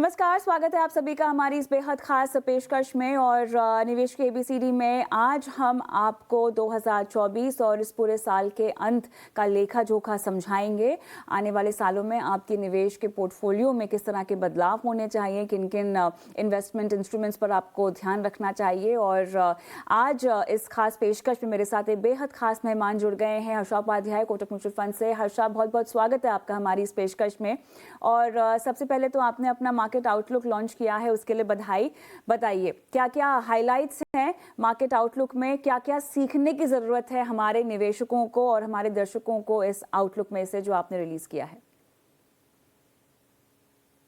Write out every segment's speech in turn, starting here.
नमस्कार, स्वागत है आप सभी का हमारी इस बेहद खास पेशकश में। और निवेश के एबीसीडी में आज हम आपको 2024 और इस पूरे साल के अंत का लेखा जोखा समझाएंगे। आने वाले सालों में आपके निवेश के पोर्टफोलियो में किस तरह के बदलाव होने चाहिए, किन किन इन्वेस्टमेंट इंस्ट्रूमेंट्स पर आपको ध्यान रखना चाहिए। और आज इस खास पेशकश में मेरे साथ एक बेहद खास मेहमान जुड़ गए हैं, हर्षा उपाध्याय, कोटक म्यूचुअल फंड से। हर्षा, बहुत बहुत स्वागत है आपका हमारी इस पेशकश में। और सबसे पहले तो आपने अपना मार्केट आउटलुक लॉन्च किया है, उसके लिए बधाई। बताइए क्या क्या हाइलाइट्स हैं मार्केट आउटलुक में, क्या क्या सीखने की जरूरत है हमारे निवेशकों को और हमारे दर्शकों को इस आउटलुक में से जो आपने रिलीज किया है।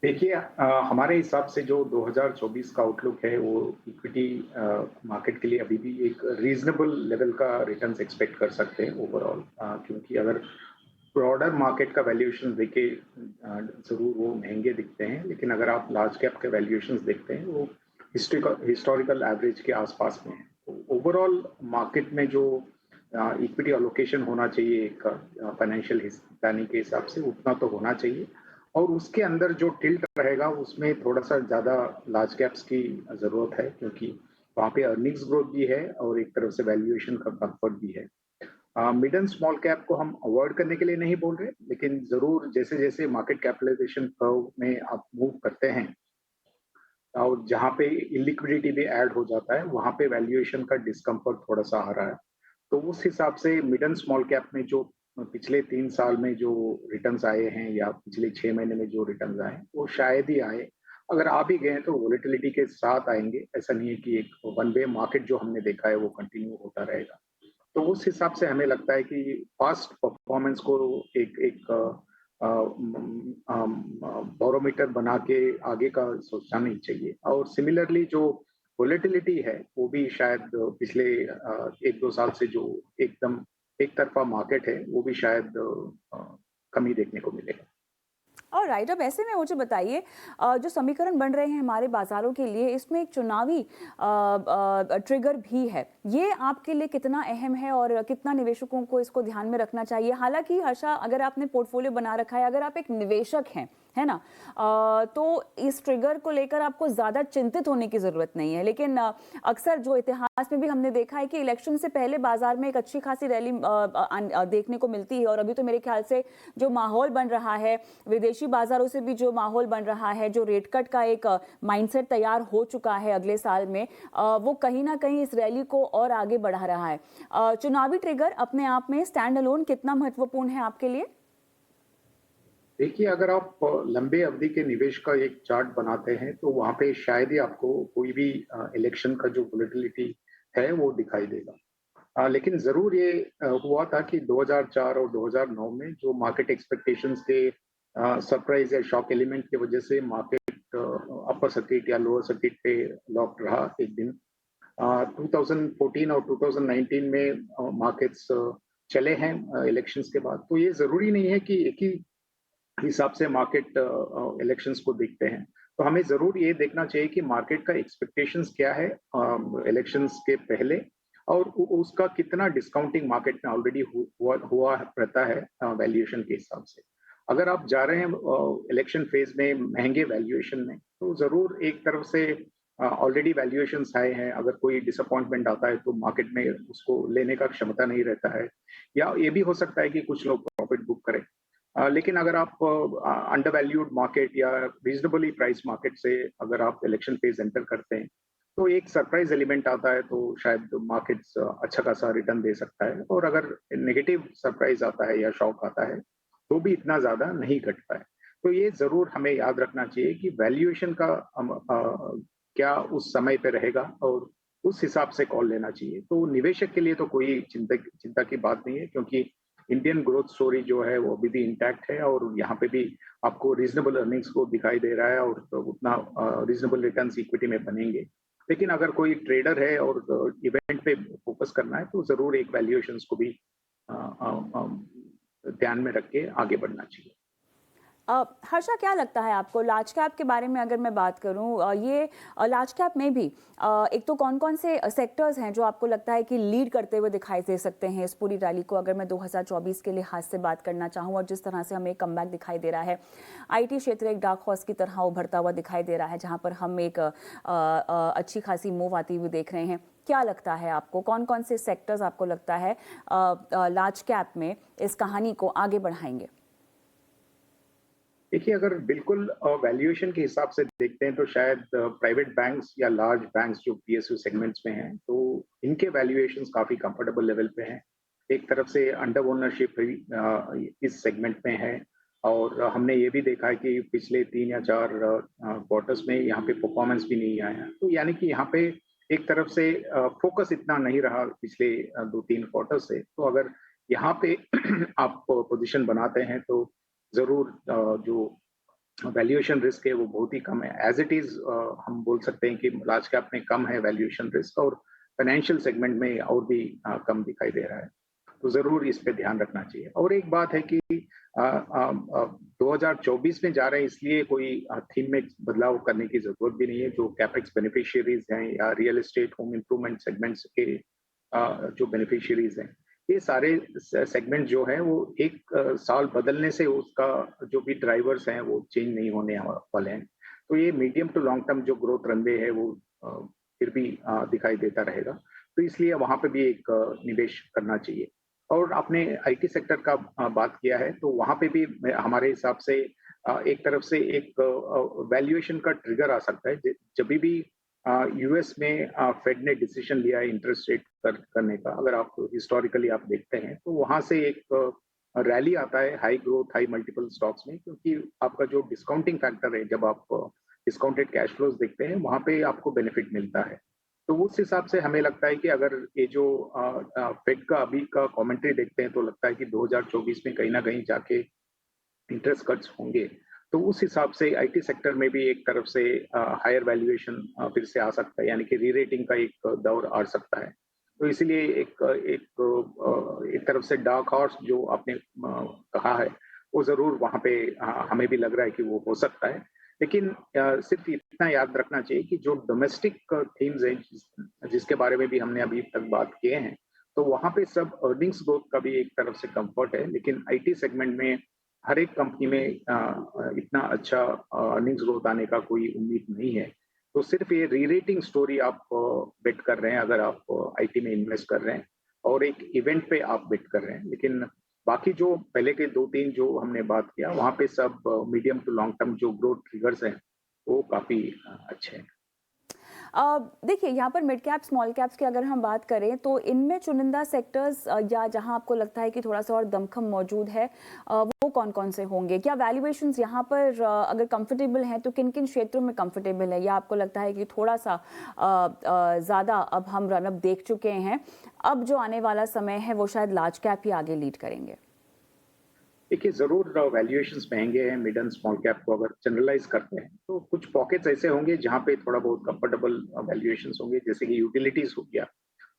देखिए, हमारे हिसाब से जो 2024 का आउटलुक है वो इक्विटी मार्केट के लिए अभी भी एक रीजनेबल लेवल का रिटर्न्स एक्सपेक्ट कर सकते हैं ओवरऑल, क्योंकि अगर ब्रॉडर मार्केट का वैल्यूएशन देखे जरूर वो महंगे दिखते हैं, लेकिन अगर आप लार्ज कैप के वैल्यूएशंस देखते हैं वो हिस्टोरिकल एवरेज के आसपास में है। तो ओवरऑल मार्केट में जो इक्विटी अलोकेशन होना चाहिए एक फाइनेंशियल प्लानिंग के हिसाब से, उतना तो होना चाहिए। और उसके अंदर जो टिल्ट रहेगा उसमें थोड़ा सा ज़्यादा लार्ज कैप्स की ज़रूरत है, क्योंकि वहाँ पे अर्निंग्स ग्रोथ भी है और एक तरफ से वैल्यूएशन का कंफर्ट भी है। मिड एंड स्मॉल कैप को हम अवॉइड करने के लिए नहीं बोल रहे, लेकिन ज़रूर जैसे जैसे मार्केट कैपिटलाइजेशन कर्व में आप मूव करते हैं और जहाँ पे इलिक्विडिटी भी ऐड हो जाता है, वहाँ पे वैल्यूएशन का डिस्कम्फर्ट थोड़ा सा आ रहा है। तो उस हिसाब से मिड एंड स्मॉल कैप में जो पिछले 3 साल में जो रिटर्न्स आए हैं या पिछले 6 महीने में जो रिटर्न्स आए हैं वो शायद ही आए। अगर आ भी गए तो वोलेटिलिटी के साथ आएंगे, ऐसा नहीं है कि एक वन वे मार्केट जो हमने देखा है वो कंटिन्यू होता रहेगा। तो उस हिसाब से हमें लगता है कि फास्ट परफॉर्मेंस को एक एक बैरोमीटर बना के आगे का सोचना नहीं चाहिए। और सिमिलरली जो वोलेटिलिटी है वो भी शायद पिछले 1-2 साल से जो एकदम एक तरफा मार्केट है वो भी शायद कमी देखने को मिलेगा। और राइट, अब ऐसे में मुझे बताइए, जो समीकरण बन रहे हैं हमारे बाजारों के लिए, इसमें एक चुनावी ट्रिगर भी है। ये आपके लिए कितना अहम है और कितना निवेशकों को इसको ध्यान में रखना चाहिए? हालांकि हर्षा, अगर आपने पोर्टफोलियो बना रखा है, अगर आप एक निवेशक हैं, है ना, तो इस ट्रिगर को लेकर आपको ज्यादा चिंतित होने की जरूरत नहीं है। लेकिन अक्सर जो इतिहास में भी हमने देखा है कि इलेक्शन से पहले बाजार में एक अच्छी खासी रैली देखने को मिलती है। और अभी तो मेरे ख्याल से जो माहौल बन रहा है, विदेशी बाजारों से भी जो माहौल बन रहा है, जो रेट कट का एक माइंडसेट तैयार हो चुका है अगले साल में, वो कहीं ना कहीं इस रैली को और आगे बढ़ा रहा है। चुनावी ट्रिगर अपने आप में स्टैंड अलोन कितना महत्वपूर्ण है आपके लिए? देखिए, अगर आप लंबे अवधि के निवेश का एक चार्ट बनाते हैं तो वहाँ पे शायद ही आपको कोई भी इलेक्शन का जो वोलेटिलिटी है वो दिखाई देगा। लेकिन ज़रूर ये हुआ था कि 2004 और 2009 में जो मार्केट एक्सपेक्टेशंस के सरप्राइज या शॉक एलिमेंट की वजह से मार्केट अपर सर्किट या लोअर सर्किट पे लॉक रहा एक दिन। 2014 और 2019 में मार्केट्स चले हैं इलेक्शंस के बाद। तो ये ज़रूरी नहीं है कि एक ही हिसाब से मार्केट इलेक्शंस को देखते हैं। तो हमें ज़रूर ये देखना चाहिए कि मार्केट का एक्सपेक्टेशंस क्या है इलेक्शंस के पहले, और उसका कितना डिस्काउंटिंग मार्केट में ऑलरेडी हुआ रहता है वैल्यूएशन के हिसाब से। अगर आप जा रहे हैं इलेक्शन फेज में महंगे वैल्यूएशन में, तो ज़रूर एक तरफ से ऑलरेडी वैल्यूएशंस हाई हैं, अगर कोई डिसअपॉइंटमेंट आता है तो मार्केट में उसको लेने का क्षमता नहीं रहता है, या ये भी हो सकता है कि कुछ लोग प्रॉफिट बुक करें। लेकिन अगर आप अंडर वैल्यूड मार्केट या रीजनेबली प्राइस मार्केट से अगर आप इलेक्शन फेज एंटर करते हैं तो एक सरप्राइज एलिमेंट आता है, तो शायद मार्केट्स अच्छा खासा रिटर्न दे सकता है। और अगर नेगेटिव सरप्राइज आता है या शॉक आता है तो भी इतना ज्यादा नहीं घटता है। तो ये जरूर हमें याद रखना चाहिए कि वैल्यूएशन का क्या उस समय पे रहेगा और उस हिसाब से कॉल लेना चाहिए। तो निवेशक के लिए तो कोई चिंता की बात नहीं है, क्योंकि इंडियन ग्रोथ स्टोरी जो है वो अभी भी इंटैक्ट है और यहाँ पे भी आपको रीजनेबल अर्निंग्स को दिखाई दे रहा है और तो उतना रीजनेबल रिटर्न्स इक्विटी में बनेंगे। लेकिन अगर कोई ट्रेडर है और इवेंट पे फोकस करना है तो जरूर एक वैल्यूएशंस को भी ध्यान में रख के आगे बढ़ना चाहिए। हर्षा, क्या लगता है आपको लार्ज कैप के बारे में अगर मैं बात करूं, ये लार्ज कैप में भी एक तो कौन कौन से सेक्टर्स हैं जो आपको लगता है कि लीड करते हुए दिखाई दे सकते हैं इस पूरी रैली को, अगर मैं 2024 के लिहाज से बात करना चाहूं और जिस तरह से हमें एक कमबैक दिखाई दे रहा है। आईटी क्षेत्र एक डार्क हॉर्स की तरह उभरता हुआ दिखाई दे रहा है, जहां पर हम एक अच्छी खासी मूव आती हुई देख रहे हैं। क्या लगता है आपको, कौन कौन से सेक्टर्स आपको लगता है लार्ज कैप में इस कहानी को आगे बढ़ाएंगे? देखिए, अगर बिल्कुल वैल्यूएशन के हिसाब से देखते हैं तो शायद प्राइवेट बैंक्स या लार्ज बैंक्स जो पीएसयू सेगमेंट्स में हैं, तो इनके वैल्यूएशंस काफ़ी कंफर्टेबल लेवल पे हैं। एक तरफ से अंडर ओनरशिप भी इस सेगमेंट में है और हमने ये भी देखा है कि पिछले 3 या 4 क्वार्टर्स में यहाँ पे परफॉर्मेंस भी नहीं आया है। तो यानी कि यहाँ पे एक तरफ से फोकस इतना नहीं रहा पिछले 2-3 क्वार्टर से। तो अगर यहाँ पे आप पोज़ीशन बनाते हैं तो ज़रूर जो वैल्यूएशन रिस्क है वो बहुत ही कम है। एज़ इट इज़ हम बोल सकते हैं कि लार्ज कैप में कम है वैल्यूएशन रिस्क और फाइनेंशियल सेगमेंट में और भी कम दिखाई दे रहा है। तो ज़रूर इस पे ध्यान रखना चाहिए। और एक बात है कि 2024 में जा रहे हैं इसलिए कोई थीम में बदलाव करने की ज़रूरत भी नहीं है। जो कैपेक्स बेनिफिशियरीज़ हैं या real estate home improvement segments के जो बेनिफिशियरीज़ हैं, ये सारे सेगमेंट जो है वो एक साल बदलने से उसका जो भी ड्राइवर्स हैं वो चेंज नहीं होने वाले हैं। तो ये मीडियम टू लॉन्ग टर्म जो ग्रोथ रनवे है वो फिर भी दिखाई देता रहेगा। तो इसलिए वहाँ पे भी एक निवेश करना चाहिए। और आपने आईटी सेक्टर का बात किया है तो वहाँ पे भी हमारे हिसाब से एक तरफ से एक वैल्यूएशन का ट्रिगर आ सकता है जब भी यूएस में फेड ने डिसीजन लिया है इंटरेस्ट रेट करने का। अगर आप हिस्टोरिकली आप देखते हैं तो वहां से एक रैली आता है high growth high multiple stocks में, क्योंकि आपका जो डिस्काउंटिंग फैक्टर है जब आप डिस्काउंटेड कैश फ्लोज देखते हैं वहां पे आपको बेनिफिट मिलता है। तो उस हिसाब से हमें लगता है कि अगर ये जो फेड का अभी का कमेंट्री देखते हैं तो लगता है कि 2024 में कहीं ना कहीं जाके इंटरेस्ट कट्स होंगे। तो उस हिसाब से आईटी सेक्टर में भी एक तरफ से हायर वैल्यूएशन फिर से आ सकता है, यानी कि री-रेटिंग का एक दौर आ सकता है। तो इसीलिए एक तरफ से डार्क हॉर्स जो आपने कहा है, वो ज़रूर वहाँ पे हमें भी लग रहा है कि वो हो सकता है। लेकिन सिर्फ इतना याद रखना चाहिए कि जो डोमेस्टिक थीम्स हैं जिसके बारे में भी हमने अभी तक बात किए हैं, तो वहाँ पे सब अर्निंग्स ग्रोथ का भी एक तरफ से कम्फर्ट है। लेकिन आईटी सेगमेंट में हर एक कंपनी में इतना अच्छा अर्निंग्स ग्रोथ आने का कोई उम्मीद नहीं है। तो सिर्फ ये री-रेटिंग स्टोरी आप बेट कर रहे हैं अगर आप आईटी में इन्वेस्ट कर रहे हैं और एक इवेंट पे आप बेट कर रहे हैं। लेकिन बाकी जो पहले के 2-3 जो हमने बात किया, वहाँ पे सब मीडियम टू लॉन्ग टर्म जो ग्रोथ ट्रिगर्स हैं, वो काफ़ी अच्छे हैं। देखिए, यहाँ पर मिड कैप स्मॉल कैप्स की अगर हम बात करें तो इनमें चुनिंदा सेक्टर्स या जहाँ आपको लगता है कि थोड़ा सा और दमखम मौजूद है, वो कौन कौन से होंगे? क्या वैल्यूएशंस यहाँ पर अगर कंफर्टेबल हैं तो किन किन क्षेत्रों में कंफर्टेबल है, या आपको लगता है कि थोड़ा सा ज़्यादा अब हम रन अप देख चुके हैं, अब जो आने वाला समय है वो शायद लार्ज कैप ही आगे लीड करेंगे? देखिए, ज़रूर वैल्यूएशंस महँगे हैं मिड एंड स्मॉल कैप को अगर जनरलाइज़ करते हैं, तो कुछ पॉकेट्स ऐसे होंगे जहाँ पे थोड़ा बहुत कंफर्टेबल वैल्यूएशंस होंगे, जैसे कि यूटिलिटीज़ हो गया।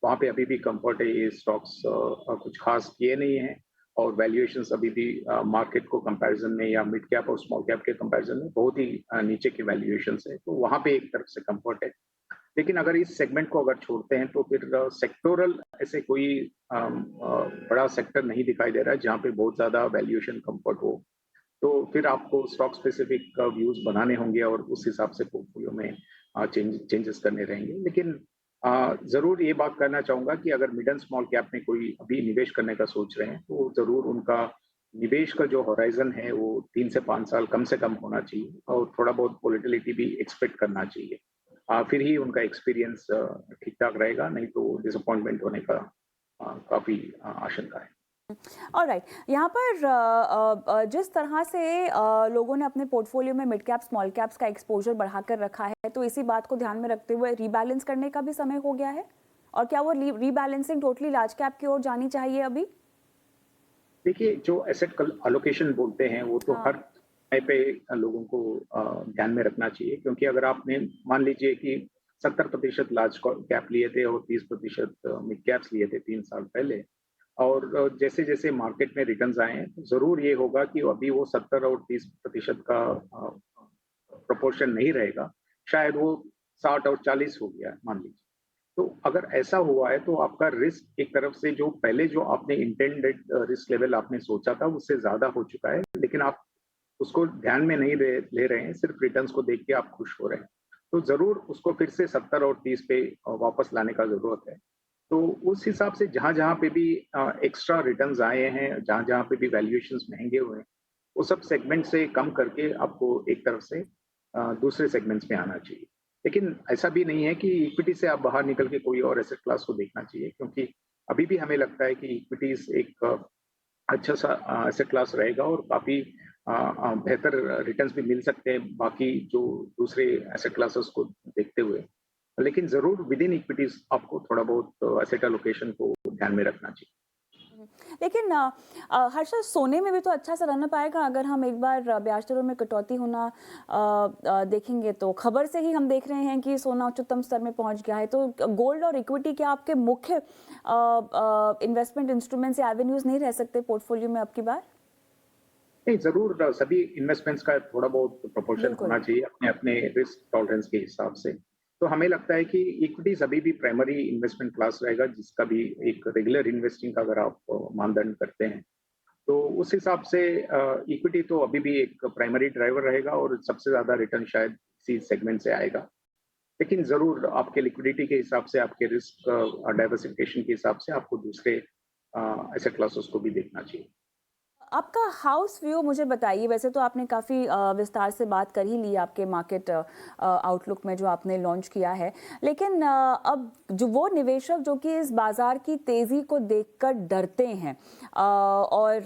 वहाँ पे अभी भी कंफर्ट है, ये स्टॉक्स कुछ खास किए नहीं हैं और वैल्यूएशंस अभी भी मार्केट को कंपैरिज़न में या मिड कैप और स्मॉल कैप के कंपैरिज़न में बहुत ही नीचे के वैल्यूएशंस है, तो वहाँ पे एक तरफ से कंफर्ट है। लेकिन अगर इस सेगमेंट को अगर छोड़ते हैं तो फिर सेक्टोरल ऐसे कोई बड़ा सेक्टर नहीं दिखाई दे रहा है जहाँ पे बहुत ज़्यादा वैल्यूएशन कंफर्ट हो। तो फिर आपको स्टॉक स्पेसिफिक व्यूज़ बनाने होंगे और उस हिसाब से पोर्टफोलियो में चेंजेस करने रहेंगे। लेकिन ज़रूर ये बात कहना चाहूँगा कि अगर मिड एंड स्मॉल कैप में कोई अभी निवेश करने का सोच रहे हैं, तो ज़रूर उनका निवेश का जो होराइज़न है वो 3 से 5 साल कम से कम होना चाहिए और थोड़ा बहुत वोलेटिलिटी भी एक्सपेक्ट करना चाहिए। फिर ही उनका एक्सपीरियंस ठीक-ठाक रहेगा, नहीं तो डिसअपॉइंटमेंट होने का काफ़ी आशंका है। ऑलराइट, यहाँ पर जिस तरह से लोगों ने अपने पोर्टफोलियो में मिड कैप स्मॉल कैप्स का एक्सपोजर बढ़ाकर रखा है, तो इसी बात को ध्यान में रखते हुए रीबैलेंस करने का भी समय हो गया है, और क्या वो रीबैलेंसिंग टोटली लार्ज कैप की ओर जानी चाहिए अभी? देखिए, जो एसेट एलोकेशन बोलते हैं, वो तो हर हाँ। समय पे लोगों को ध्यान में रखना चाहिए, क्योंकि अगर आपने मान लीजिए कि 70% लार्ज कैप लिए थे और 30% मिड कैप्स लिए थे 3 साल पहले, और जैसे जैसे मार्केट में रिटर्न्स आए हैं तो जरूर ये होगा कि अभी वो 70 और 30% का प्रोपोर्शन नहीं रहेगा, शायद वो 60 और 40 हो गया मान लीजिए। तो अगर ऐसा हुआ है तो आपका रिस्क एक तरफ से जो पहले जो आपने इंटेंडेड रिस्क लेवल आपने सोचा था उससे ज्यादा हो चुका है, लेकिन आप उसको ध्यान में नहीं ले रहे हैं, सिर्फ रिटर्न्स को देख के आप खुश हो रहे हैं। तो ज़रूर उसको फिर से 70 और 30 पे वापस लाने का ज़रूरत है। तो उस हिसाब से जहाँ-जहाँ पे भी एक्स्ट्रा रिटर्न्स आए हैं, जहाँ-जहाँ पे भी वैल्यूएशंस महँगे हुए हैं, वो सब सेगमेंट से कम करके आपको एक तरफ से दूसरे सेगमेंट्स में आना चाहिए। लेकिन ऐसा भी नहीं है कि इक्विटी से आप बाहर निकल के कोई और एसेट क्लास को देखना चाहिए, क्योंकि अभी भी हमें लगता है कि इक्विटीज़ एक अच्छा सा एसेट क्लास रहेगा और काफ़ी बेहतर रिटर्न्स भी मिल सकते हैं बाकी जो दूसरे एसेट क्लासेस को देखते हुए। लेकिन ज़रूर विदिन इक्विटीज़ आपको थोड़ा बहुत एसेट एलोकेशन को ध्यान में रखना चाहिए। लेकिन हर्षद, सोने में भी तो अच्छा सा रन पाएगा अगर हम एक बार ब्याज दरों में कटौती होना देखेंगे। तो खबर से ही हम देख रहे हैं कि सोना उच्चतम स्तर में पहुंच गया है। तो गोल्ड और इक्विटी क्या आपके मुख्य इन्वेस्टमेंट इंस्ट्रूमेंट्स या एवेन्यूज नहीं रह सकते पोर्टफोलियो में अब की बार? नहीं, ज़रूर सभी इन्वेस्टमेंट्स का थोड़ा बहुत प्रोपोर्शन बिल्कुल। होना चाहिए अपने-अपने रिस्क टॉलरेंस के हिसाब से। तो हमें लगता है कि इक्विटीज़ अभी भी प्राइमरी इन्वेस्टमेंट क्लास रहेगा, जिसका भी एक रेगुलर इन्वेस्टिंग का अगर आप मानदंड करते हैं, तो उस हिसाब से इक्विटी तो अभी भी एक प्राइमरी ड्राइवर रहेगा और सबसे ज़्यादा रिटर्न शायद इसी सेगमेंट से आएगा। लेकिन ज़रूर आपके लिक्विडिटी के हिसाब से, आपके रिस्क डाइवर्सिफिकेशन के हिसाब से आपको दूसरे एसेट क्लासेस को भी देखना चाहिए। आपका हाउस व्यू मुझे बताइए। वैसे तो आपने काफ़ी विस्तार से बात कर ही ली आपके मार्केट आउटलुक में जो आपने लॉन्च किया है, लेकिन अब जो वो निवेशक जो कि इस बाजार की तेज़ी को देखकर डरते हैं और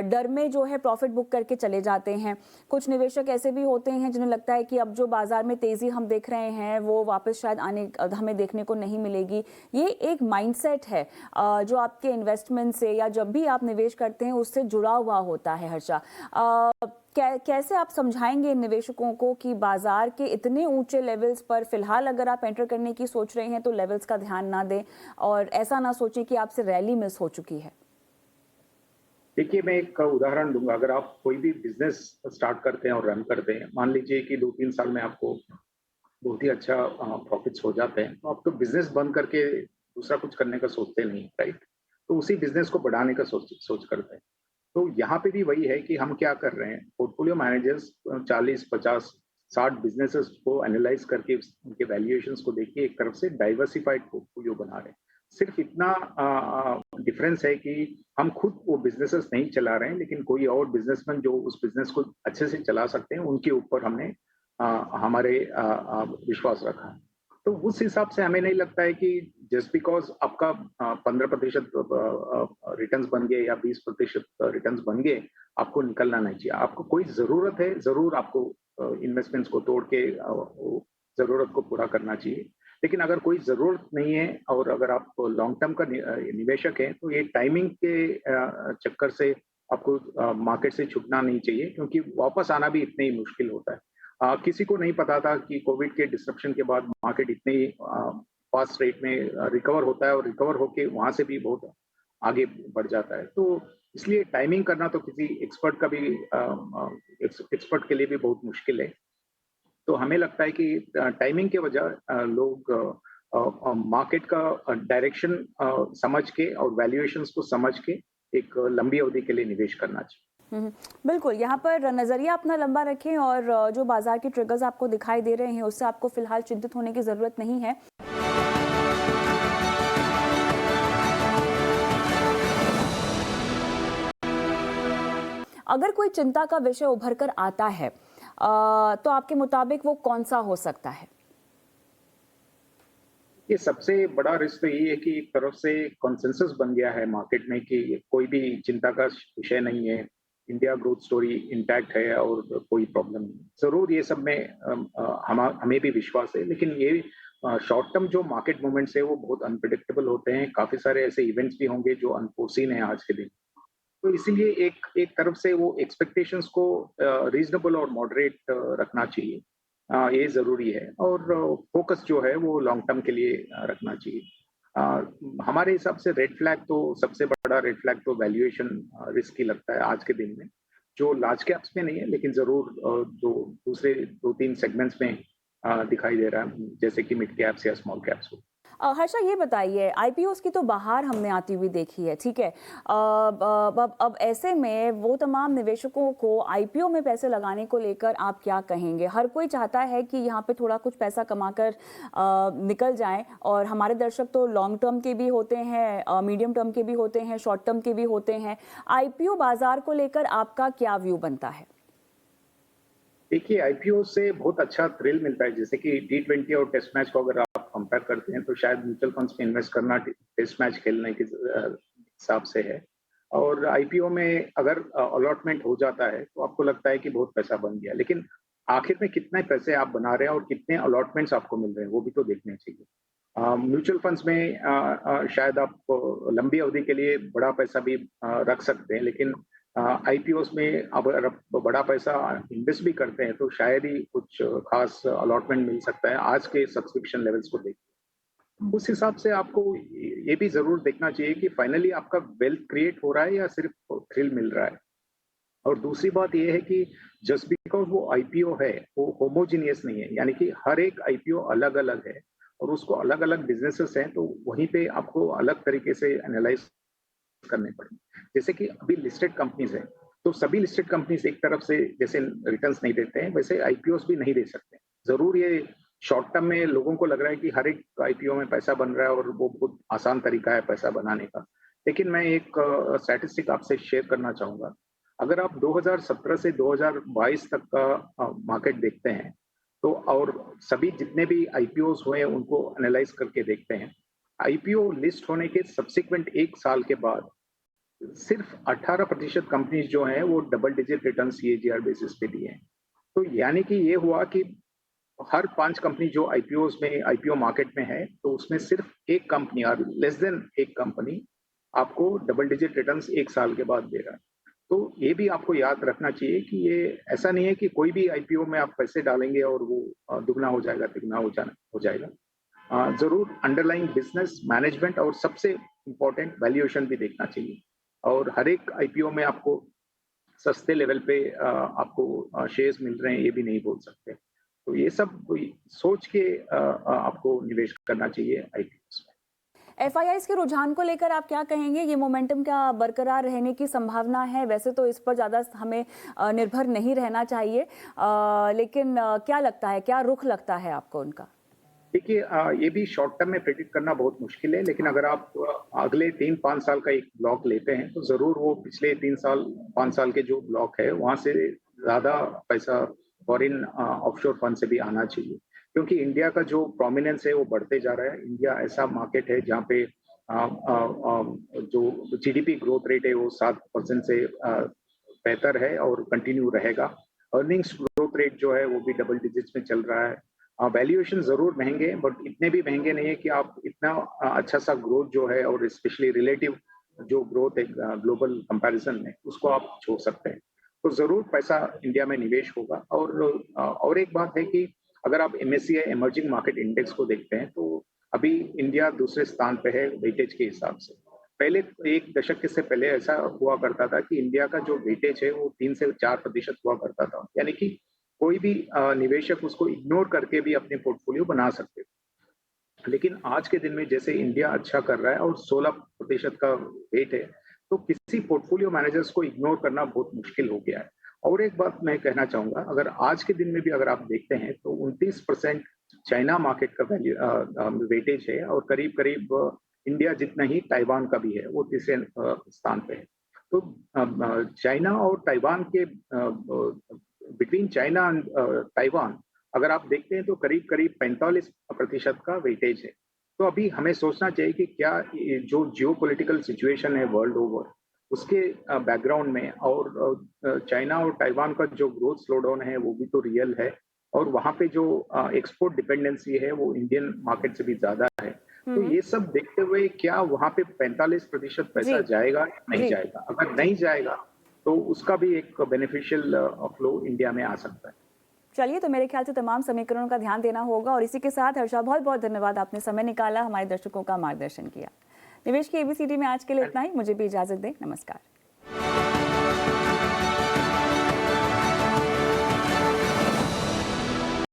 डर में जो है प्रॉफिट बुक करके चले जाते हैं। कुछ निवेशक ऐसे भी होते हैं जिन्हें लगता है कि अब जो बाजार में तेज़ी हम देख रहे हैं वो वापस शायद आने हमें देखने को नहीं मिलेगी। ये एक माइंडसेट है जो आपके इन्वेस्टमेंट से या जब भी आप निवेश करते हैं उससे जुड़ा हुआ होता है। हर्षा, कैसे आप समझाएंगे इन निवेशकों को कि बाजार के इतने ऊंचे लेवल्स पर फिलहाल अगर आप एंटर करने की सोच रहे हैं तो लेवल्स का ध्यान ना दें और ऐसा ना सोचें कि आपसे रैली मिस हो चुकी है? देखिए, मैं एक उदाहरण दूँगा। अगर आप कोई भी बिज़नेस स्टार्ट करते हैं और रन करते हैं, मान लीजिए कि 2-3 साल में आपको बहुत ही अच्छा प्रॉफ़िट्स हो जाते हैं, तो आप तो बिज़नेस बंद करके दूसरा कुछ करने का सोचते नहीं, राइट? तो उसी बिज़नेस को बढ़ाने का सोच सोच करते हैं। तो यहाँ पे भी वही है कि हम क्या कर रहे हैं, पोर्टफोलियो मैनेजर्स 40, 50, 60 बिज़नेसेस को एनालाइज़ करके उनके वैल्यूएशंस को देख के एक तरफ से डाइवर्सिफाइड पोर्टफोलियो बना रहे हैं। सिर्फ इतना डिफरेंस है कि हम खुद वो बिज़नेसेस नहीं चला रहे हैं, लेकिन कोई और बिज़नेसमैन जो उस बिज़नेस को अच्छे से चला सकते हैं, उनके ऊपर हमने हमारे विश्वास रखा है। तो उस हिसाब से हमें नहीं लगता है कि जस्ट बिकॉज़ आपका 15% रिटर्न्स बन गए या 20% रिटर्न्स बन गए, आपको निकलना नहीं चाहिए। आपको कोई ज़रूरत है, ज़रूर आपको इन्वेस्टमेंट्स को तोड़ के वो ज़रूरत को पूरा करना चाहिए। लेकिन अगर कोई ज़रूरत नहीं है और अगर आप लॉन्ग टर्म का निवेशक हैं, तो ये टाइमिंग के चक्कर से आपको मार्केट से छूटना नहीं चाहिए, क्योंकि वापस आना भी इतना ही मुश्किल होता है। किसी को नहीं पता था कि कोविड के डिसरप्शन के बाद मार्केट इतने फास्ट रेट में रिकवर होता है और रिकवर होके वहाँ से भी बहुत आगे बढ़ जाता है। तो इसलिए टाइमिंग करना तो किसी एक्सपर्ट का भी एक्सपर्ट के लिए भी बहुत मुश्किल है। तो हमें लगता है कि टाइमिंग के वजह लोग मार्केट का डायरेक्शन समझ के और वैल्यूएशंस को समझ के एक लंबी अवधि के लिए निवेश करना चाहिए। बिल्कुल, यहाँ पर नज़रिया अपना लंबा रखें और जो बाजार के ट्रिगर्स आपको दिखाई दे रहे हैं उससे आपको फिलहाल चिंतित होने की ज़रूरत नहीं है। अगर कोई चिंता का विषय उभर कर आता है तो आपके मुताबिक वो कौन सा हो सकता है? ये सबसे बड़ा रिस्क तो यही है कि एक तरफ से कॉन्सेंसस बन गया है मार्केट में कि कोई भी चिंता का विषय नहीं है, इंडिया ग्रोथ स्टोरी इंटैक्ट है और कोई प्रॉब्लम नहीं। ज़रूर ये सब में हमें भी विश्वास है, लेकिन ये शॉर्ट टर्म जो मार्केट मूवमेंट्स है वो बहुत अनप्रेडिक्टेबल होते हैं। काफ़ी सारे ऐसे इवेंट्स भी होंगे जो अनफोर्सीन है आज के दिन। तो इसीलिए एक एक तरफ से वो एक्सपेक्टेशंस को रीज़नेबल और मॉडरेट रखना चाहिए। ये ज़रूरी है और फ़ोकस जो है वो लॉन्ग टर्म के लिए रखना चाहिए। हमारे हिसाब से रेड फ्लैग तो सबसे बड़ा रेड फ्लैग तो वैल्यूएशन रिस्क ही लगता है आज के दिन में, जो लार्ज कैप्स में नहीं है लेकिन जरूर जो दूसरे 2-3 सेगमेंट्स में दिखाई दे रहा है, जैसे कि मिड कैप्स या स्मॉल कैप्स हो। हर्षा ये बताइए, आईपीओस की तो बाहर हमने आती हुई देखी है, ठीक है। अब ऐसे में वो तमाम निवेशकों को आईपीओ में पैसे लगाने को लेकर आप क्या कहेंगे? हर कोई चाहता है कि यहाँ पे थोड़ा कुछ पैसा कमाकर निकल जाएं, और हमारे दर्शक तो लॉन्ग टर्म के भी होते हैं, मीडियम टर्म के भी होते हैं, शॉर्ट टर्म के भी होते हैं। आईपीओ बाजार को लेकर आपका क्या व्यू बनता है? देखिए, आईपीओ से बहुत अच्छा थ्रिल मिलता है, जैसे कि टी20 और टेस्ट मैच को अगर आप कंपेयर करते हैं तो शायद म्यूचुअल फंड्स में इन्वेस्ट करना टेस्ट मैच खेलने के हिसाब से है। और आईपीओ में अगर अलॉटमेंट हो जाता है तो आपको लगता है कि बहुत पैसा बन गया, लेकिन आखिर में कितने पैसे आप बना रहे हैं और कितने अलॉटमेंट्स आपको मिल रहे हैं वो भी तो देखने चाहिए। म्यूचुअल फंड्स में शायद आप लंबी अवधि के लिए बड़ा पैसा भी रख सकते हैं, लेकिन आईपीओस में अब अगर आप बड़ा पैसा इन्वेस्ट भी करते हैं तो शायद ही कुछ खास अलॉटमेंट मिल सकता है आज के सब्सक्रिप्शन लेवल्स को देख। उस हिसाब से आपको ये भी जरूर देखना चाहिए कि फाइनली आपका वेल्थ क्रिएट हो रहा है या सिर्फ थ्रिल मिल रहा है। और दूसरी बात ये है कि जस्ट बिकॉज वो आईपीओ है वो होमोजीनियस नहीं है, यानी कि हर एक आईपीओ अलग अलग है और उसको अलग अलग बिजनेसेस हैं, तो वहीं पे आपको अलग तरीके से एनालाइज करने पड़ेंगे। जैसे कि अभी लिस्टेड कंपनीज है, तो सभी लिस्टेड कंपनीज एक तरफ से जैसे रिटर्न्स नहीं देते हैं वैसे आईपीओस भी नहीं दे सकते। जरूर ये शॉर्ट टर्म में लोगों को लग रहा है कि हर एक आईपीओ में पैसा बन रहा है और वो बहुत आसान तरीका है पैसा बनाने का, लेकिन मैं एक स्टैटिस्टिक आपसे शेयर करना चाहूंगा। अगर आप 2017 से 2022 तक का मार्केट देखते हैं तो, और सभी जितने भी आईपीओस हुए हैं उनको एनालाइज करके देखते हैं, आईपीओ लिस्ट होने के सब्सिक्वेंट एक साल के बाद सिर्फ 18% कंपनीज जो हैं वो double digit return CAGR basis पे दिए हैं। तो यानी कि ये हुआ कि हर 5 कंपनी जो आईपीओस में आईपीओ मार्केट में है तो उसमें सिर्फ एक कंपनी और लेस देन एक कंपनी आपको डबल डिजिट रिटर्न्स एक साल के बाद दे रहा है। तो ये भी आपको याद रखना चाहिए कि ये ऐसा नहीं है कि कोई भी आईपीओ में आप पैसे डालेंगे और वो दुगना हो जाएगा, तिगुना हो जाएगा। जरूर अंडरलाइंग बिजनेस मैनेजमेंट और सबसे इम्पोर्टेंट वैल्यूएशन भी देखना चाहिए। और हर एक आईपीओ में आपको सस्ते लेवल पे आपको शेयर्स मिल रहे हैं ये भी नहीं बोल सकते। तो ये सब सोच के आपको निवेश करना चाहिए आईपीओ में। एफआईआईज के रुझान को लेकर आप क्या कहेंगे? ये मोमेंटम क्या बरकरार रहने की संभावना है? वैसे तो इस पर ज़्यादा हमें निर्भर नहीं रहना चाहिए, लेकिन क्या लगता है, क्या रुख लगता है आपको उनका? देखिए, ये भी शॉर्ट टर्म में प्रेडिक्ट करना बहुत मुश्किल है, लेकिन अगर आप अगले 3-5 साल का एक ब्लॉक लेते हैं तो जरूर वो पिछले 3-5 साल के जो ब्लॉक है वहां से ज्यादा पैसा फॉरेन ऑफशोर फंड से भी आना चाहिए, क्योंकि इंडिया का जो प्रोमिनेंस है वो बढ़ते जा रहा है। इंडिया ऐसा मार्केट है जहाँ पे जो जीडीपी ग्रोथ रेट है वो 7% से बेहतर है और कंटिन्यू रहेगा। अर्निंग्स ग्रोथ रेट जो है वो भी डबल डिजिट्स में चल रहा है। वैल्यूएशन जरूर महंगे हैं बट इतने भी महंगे नहीं है कि आप इतना अच्छा सा ग्रोथ जो है और स्पेशली रिलेटिव जो ग्रोथ है ग्लोबल कंपैरिजन में उसको आप छोड़ सकते हैं। तो जरूर पैसा इंडिया में निवेश होगा। और एक बात है कि अगर आप एमएससीआई इमर्जिंग मार्केट इंडेक्स को देखते हैं तो अभी इंडिया दूसरे स्थान पे है वेटेज के हिसाब से। पहले एक दशक से पहले ऐसा हुआ करता था कि इंडिया का जो वेटेज है वो 3 से 4% हुआ करता था, यानी कि कोई भी निवेशक उसको इग्नोर करके भी अपने पोर्टफोलियो बना सकते थे। लेकिन आज के दिन में जैसे इंडिया अच्छा कर रहा है और 16% का वेट है, तो किसी पोर्टफोलियो मैनेजर्स को इग्नोर करना बहुत मुश्किल हो गया है। और एक बात मैं कहना चाहूंगा, अगर आज के दिन में भी अगर आप देखते हैं तो 29% चाइना मार्केट का वैल्यू वेटेज है और करीब करीब इंडिया जितना ही ताइवान का भी है, वो तीसरे स्थान पे है। तो चाइना और ताइवान के बिटवीन चाइना एंड ताइवान अगर आप देखते हैं तो करीब करीब 45% का वेटेज है। तो अभी हमें सोचना चाहिए कि क्या जो जियो पोलिटिकल सिचुएशन है वर्ल्ड ओवर उसके बैकग्राउंड में और चाइना और ताइवान का जो ग्रोथ स्लो डाउन है वो भी तो रियल है, और वहाँ पे जो एक्सपोर्ट डिपेंडेंसी है वो इंडियन मार्केट से भी ज्यादा है। तो ये सब देखते हुए क्या वहाँ पे 45% पैसा जाएगा या नहीं जाएगा? अगर नहीं जाएगा तो उसका भी एक बेनिफिशियल फ्लो इंडिया में आ सकता है। चलिए, तो मेरे ख्याल से तमाम समीकरणों का ध्यान देना होगा। और इसी के साथ हर्षा, बहुत बहुत धन्यवाद, आपने समय निकाला, हमारे दर्शकों का मार्गदर्शन किया। निवेश की एबीसीडी में आज के लिए इतना ही। मुझे भी इजाजत दें। नमस्कार।